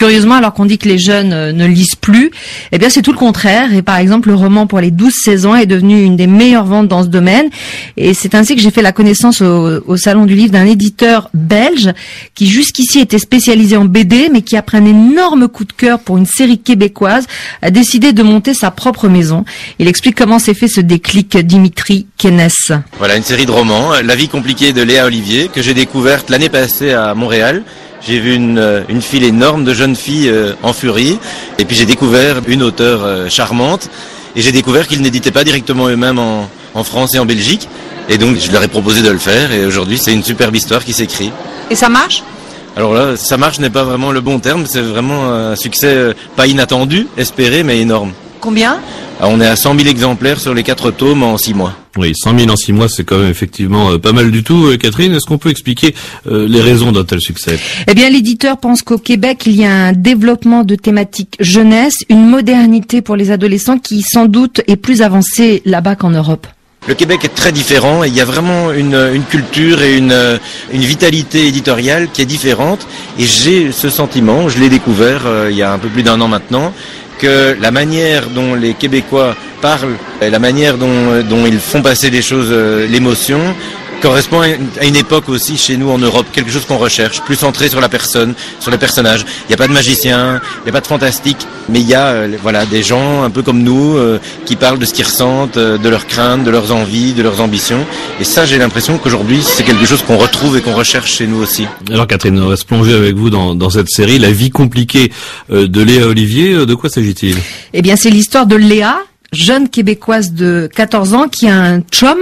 Curieusement, alors qu'on dit que les jeunes ne lisent plus, eh bien c'est tout le contraire. Et par exemple, le roman pour les 12-16 ans est devenu une des meilleures ventes dans ce domaine. Et c'est ainsi que j'ai fait la connaissance au Salon du Livre d'un éditeur belge qui jusqu'ici était spécialisé en BD, mais qui après un énorme coup de cœur pour une série québécoise a décidé de monter sa propre maison. Il explique comment s'est fait ce déclic, Dimitri Kennes. Voilà une série de romans, La vie compliquée de Léa Olivier, que j'ai découverte l'année passée à Montréal. J'ai vu une file énorme de jeunes filles en furie, et puis j'ai découvert une auteure charmante, et j'ai découvert qu'ils n'éditaient pas directement eux-mêmes en France et en Belgique, et donc je leur ai proposé de le faire, et aujourd'hui c'est une superbe histoire qui s'écrit. Et ça marche ? Alors là, ça marche n'est pas vraiment le bon terme, c'est vraiment un succès pas inattendu, espéré, mais énorme. Combien ? Alors, on est à 100 000 exemplaires sur les 4 tomes en 6 mois. Oui, 100 000 en 6 mois, c'est quand même effectivement pas mal du tout. Catherine, est-ce qu'on peut expliquer les raisons d'un tel succès ? Eh bien, l'éditeur pense qu'au Québec, il y a un développement de thématiques jeunesse, une modernité pour les adolescents qui, sans doute, est plus avancée là-bas qu'en Europe. Le Québec est très différent et il y a vraiment une culture et une vitalité éditoriale qui est différente. Et j'ai ce sentiment, je l'ai découvert il y a un peu plus d'1 an maintenant, que la manière dont les Québécois parlent, la manière dont ils font passer les choses, l'émotion, correspond à une époque aussi chez nous en Europe, quelque chose qu'on recherche, plus centré sur la personne, sur les personnages. Il n'y a pas de magicien, il n'y a pas de fantastique, mais il y a voilà des gens un peu comme nous qui parlent de ce qu'ils ressentent, de leurs craintes, de leurs envies, de leurs ambitions. Et ça, j'ai l'impression qu'aujourd'hui, c'est quelque chose qu'on retrouve et qu'on recherche chez nous aussi. Alors Catherine, on va se plonger avec vous dans cette série, La vie compliquée de Léa Olivier. De quoi s'agit-il ? Eh bien, c'est l'histoire de Léa, jeune québécoise de 14 ans qui a un chum,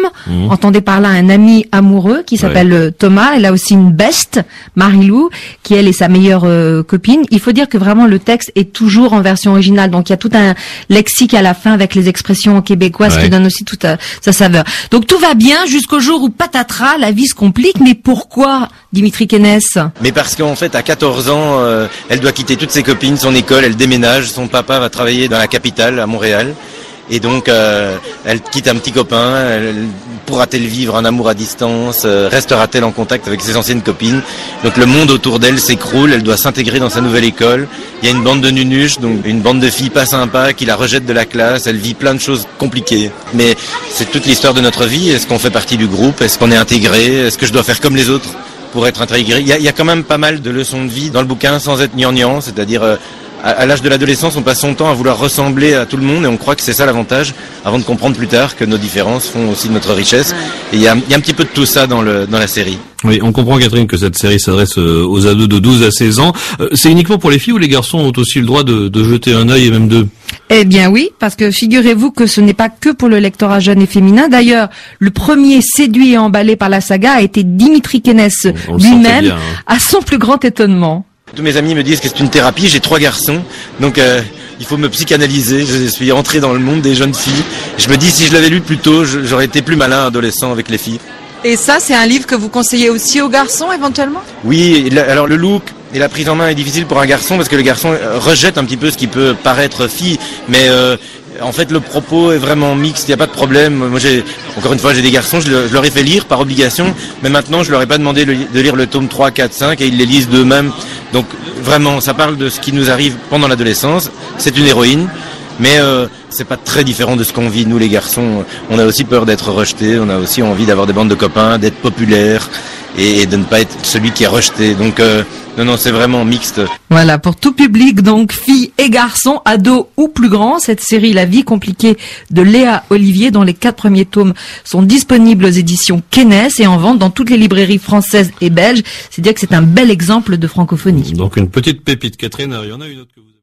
entendez par là un ami amoureux qui s'appelle Thomas. Elle a aussi une beste, Marie-Lou, qui elle est sa meilleure copine. Il faut dire que vraiment le texte est toujours en version originale, donc il y a tout un lexique à la fin avec les expressions québécoises qui donnent aussi toute sa saveur. Donc tout va bien jusqu'au jour où patatras, la vie se complique. Mais pourquoi, Dimitri Kennes ? Mais parce qu'en fait, à 14 ans, elle doit quitter toutes ses copines, son école, elle déménage, son papa va travailler dans la capitale, à Montréal. Et donc, elle quitte un petit copain, pourra-t-elle vivre un amour à distance, restera-t-elle en contact avec ses anciennes copines? Donc le monde autour d'elle s'écroule, elle doit s'intégrer dans sa nouvelle école. Il y a une bande de nunuches, donc une bande de filles pas sympas qui la rejettent de la classe, elle vit plein de choses compliquées. Mais c'est toute l'histoire de notre vie, est-ce qu'on fait partie du groupe, est-ce qu'on est intégré, est-ce que je dois faire comme les autres pour être intégré? Il y a quand même pas mal de leçons de vie dans le bouquin sans être gnangnan, c'est-à-dire... À l'âge de l'adolescence, on passe son temps à vouloir ressembler à tout le monde et on croit que c'est ça l'avantage, avant de comprendre plus tard que nos différences font aussi notre richesse. Et il y a un petit peu de tout ça dans la série. Oui, on comprend, Catherine, que cette série s'adresse aux ados de 12 à 16 ans. C'est uniquement pour les filles ou les garçons ont aussi le droit de jeter un œil et même deux? Eh bien oui, parce que figurez-vous que ce n'est pas que pour le lectorat jeune et féminin. D'ailleurs, le premier séduit et emballé par la saga a été Dimitri Kennes lui-même, à son plus grand étonnement. Tous mes amis me disent que c'est une thérapie, j'ai 3 garçons, donc il faut me psychanalyser, je suis entré dans le monde des jeunes filles. Je me dis si je l'avais lu plus tôt, j'aurais été plus malin adolescent avec les filles. Et ça, c'est un livre que vous conseillez aussi aux garçons éventuellement ? Oui, alors le look et la prise en main est difficile pour un garçon parce que le garçon rejette un petit peu ce qui peut paraître fille, mais... en fait, le propos est vraiment mixte, il n'y a pas de problème. Moi, encore une fois, j'ai des garçons, je leur ai fait lire par obligation, mais maintenant, je leur ai pas demandé de lire le tome 3, 4, 5, et ils les lisent d'eux-mêmes. Donc, vraiment, ça parle de ce qui nous arrive pendant l'adolescence. C'est une héroïne, mais c'est pas très différent de ce qu'on vit, nous, les garçons. On a aussi peur d'être rejetés, on a aussi envie d'avoir des bandes de copains, d'être populaire, et de ne pas être celui qui est rejeté. Donc, non, c'est vraiment mixte. Voilà, pour tout public, donc filles et garçons, ados ou plus grands, cette série La vie compliquée de Léa Olivier, dont les 4 premiers tomes sont disponibles aux éditions Kennes et en vente dans toutes les librairies françaises et belges. C'est dire que c'est un bel exemple de francophonie. Donc une petite pépite, Catherine, il y en a une autre que vous avez...